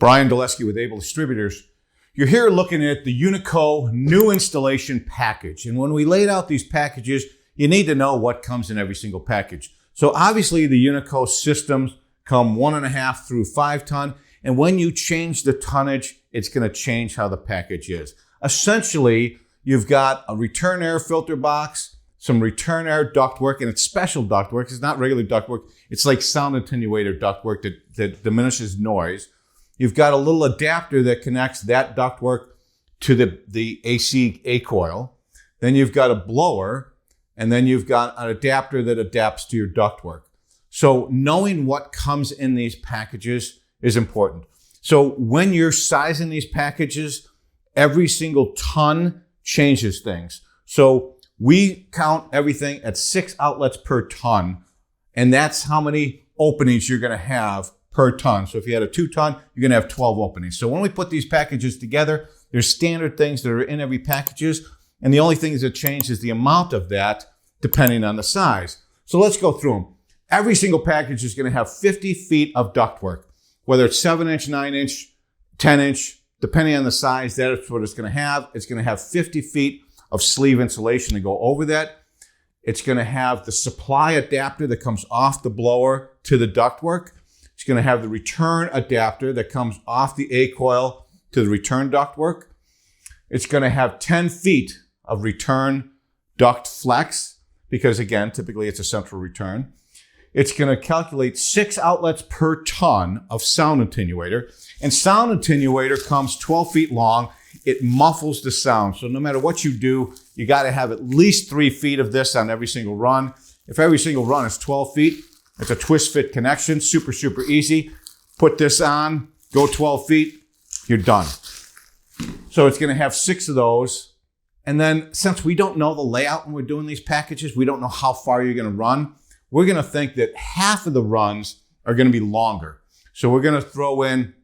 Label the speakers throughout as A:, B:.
A: Brian Dulesky with Able Distributors. You're here looking at the Unico new installation package. And when we laid out these packages, you need to know what comes in every single package. So obviously the Unico systems come 1.5 through 5 ton. And when you change the tonnage, it's going to change how the package is. Essentially, you've got a return air filter box, some return air ductwork, and it's special ductwork. It's not regular ductwork. It's like sound attenuator ductwork that diminishes noise. You've got a little adapter that connects that ductwork to the AC A coil. Then you've got a blower, and then you've got an adapter that adapts to your ductwork. So knowing what comes in these packages is important. So when you're sizing these packages, every single ton changes things. So we count everything at 6 outlets per ton, and that's how many openings you're going to have per ton. So if you had a 2 ton, you're going to have 12 openings. So when we put these packages together, there's standard things that are in every packages, and the only things that change is the amount of that depending on the size. So let's go through them. Every single package is going to have 50 feet of ductwork, whether it's 7-inch, 9-inch, 10-inch, depending on the size, that's what it's going to have. It's going to have 50 feet of sleeve insulation to go over that. It's going to have the supply adapter that comes off the blower to the ductwork. It's going to have the return adapter that comes off the A coil to the return ductwork. It's going to have 10 feet of return duct flex because, again, typically it's a central return. It's going to calculate 6 outlets per ton of sound attenuator. And sound attenuator comes 12 feet long. It muffles the sound. So no matter what you do, you got to have at least 3 feet of this on every single run. If every single run is 12 feet, it's a twist fit connection. Super, super easy. Put this on, go 12 feet, you're done. So it's going to have 6 of those. And then since we don't know the layout when we're doing these packages, we don't know how far you're going to run, we're going to think that half of the runs are going to be longer. So we're going to throw in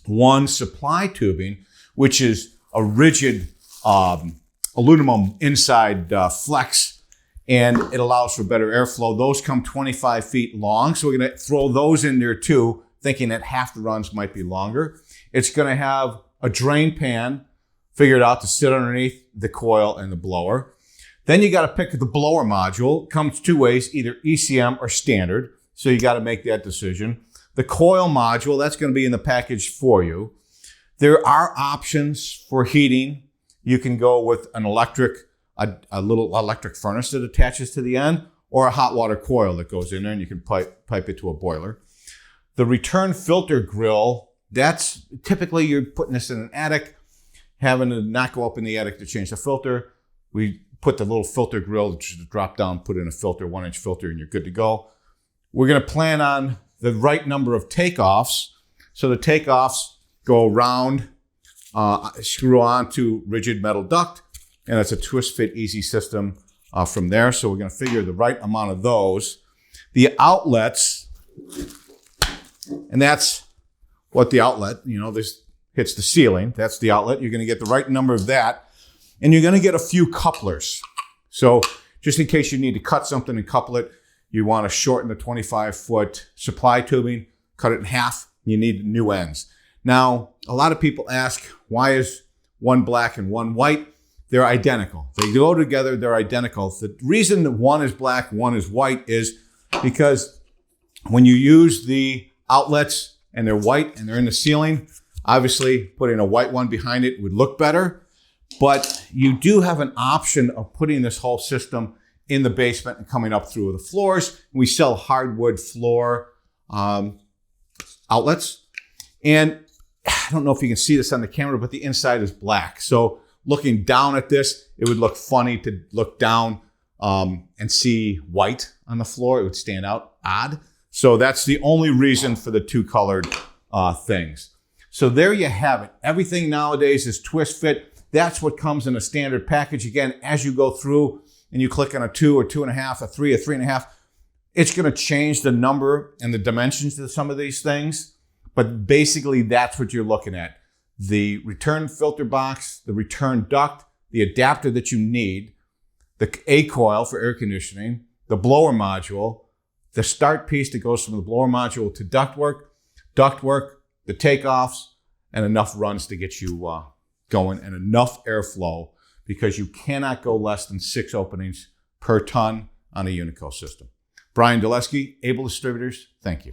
A: one supply tubing, which is a rigid aluminum inside flex, and it allows for better airflow. Those come 25 feet long, so we're going to throw those in there too, thinking that half the runs might be longer. It's going to have a drain pan figured out to sit underneath the coil and the blower. Then you got to pick the blower module. It comes 2 ways, either ECM or standard. So you got to make that decision. The coil module, that's going to be in the package for you. There are options for heating. You can go with an electric, a little electric furnace that attaches to the end, or a hot water coil that goes in there and you can pipe it to a boiler. The return filter grill, that's typically you're putting this in an attic, having to not go up in the attic to change the filter. We put the little filter grill, just drop down, put in a filter, 1-inch filter, and you're good to go. We're going to plan on the right number of takeoffs. So the takeoffs go around, screw on to rigid metal duct, and it's a twist fit easy system from there. So we're going to figure the right amount of those. The outlets, and that's what the outlet, this hits the ceiling. That's the outlet. You're going to get the right number of that. And you're going to get a few couplers. So just in case you need to cut something and couple it, you want to shorten the 25-foot supply tubing, cut it in half, you need new ends. Now, a lot of people ask, why is one black and one white? They're identical. They go together, they're identical. The reason that one is black, one is white is because when you use the outlets and they're white and they're in the ceiling, obviously putting a white one behind it would look better. But you do have an option of putting this whole system in the basement and coming up through the floors. We sell hardwood floor outlets. And I don't know if you can see this on the camera, but the inside is black. So looking down at this, it would look funny to look down and see white on the floor. It would stand out odd. So that's the only reason for the 2 colored things. So there you have it. Everything nowadays is twist fit. That's what comes in a standard package. Again, as you go through and you click on a 2 or 2.5, a 3 or 3.5, it's going to change the number and the dimensions of some of these things. But basically, that's what you're looking at. The return filter box, the return duct, the adapter that you need, the A coil for air conditioning, the blower module, the start piece that goes from the blower module to ductwork, the takeoffs, and enough runs to get you going and enough airflow, because you cannot go less than 6 openings per ton on a Unico system. Brian Dulesky, Able Distributors, thank you.